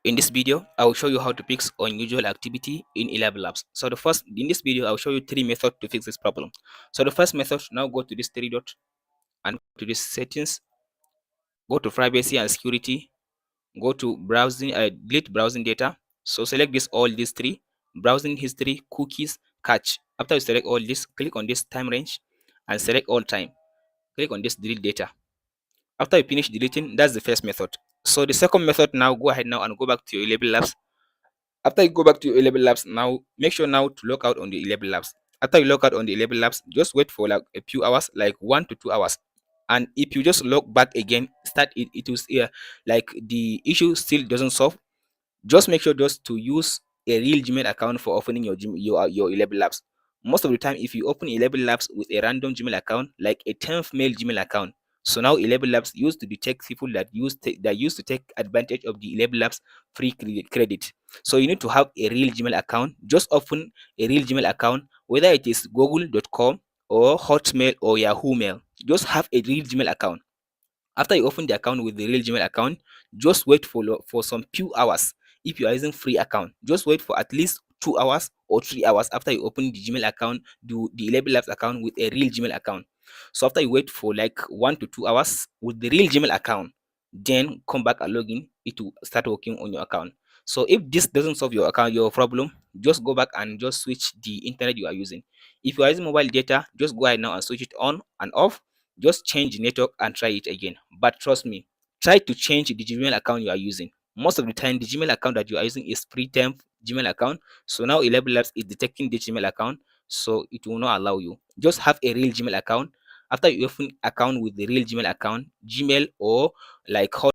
In this video, I will show you how to fix unusual activity in ElevenLabs. So in this video, I will show you three methods to fix this problem. So the first method, now go to this three dot and go to this settings, go to privacy and security, go to browsing, delete browsing data. So select all these three, browsing history, cookies, cache. After you select all this, click on this time range and select all time. Click on this delete data. After you finish deleting, that's the first method. So the second method, now go ahead now and go back to your ElevenLabs. After you go back to your ElevenLabs, now make sure now to log out on the ElevenLabs. After you log out on the ElevenLabs, just wait for like a few hours, like 1 to 2 hours. And if you just log back again, start it will like the issue still doesn't solve. Just make sure just to use a real Gmail account for opening your ElevenLabs. Most of the time, if you open ElevenLabs with a random Gmail account, like a 10th mail Gmail account, so now ElevenLabs used to detect people that used to take advantage of the ElevenLabs free credit. So you need to have a real Gmail account. Just open a real Gmail account, whether it is google.com or Hotmail or Yahoo Mail. Just have a real Gmail account. After you open the account with the real Gmail account, just wait for some few hours. If you are using free account, just wait for at least 2 hours or 3 hours after you open the Gmail account, do the ElevenLabs account with a real Gmail account. So after you wait for like 1 to 2 hours with the real Gmail account, then come back and log in. It will start working on your account. So if this doesn't solve your problem, just go back and just switch the internet you are using. If you are using mobile data, just go ahead now and switch it on and off. Just change the network and try it again. But trust me, try to change the Gmail account you are using. Most of the time, the Gmail account that you are using is pre-temp Gmail account. So now ElevenLabs is detecting the Gmail account, so it will not allow you. Just have a real Gmail account. After you open account with the real Gmail account, Gmail or like hot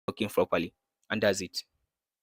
working properly, and that's it.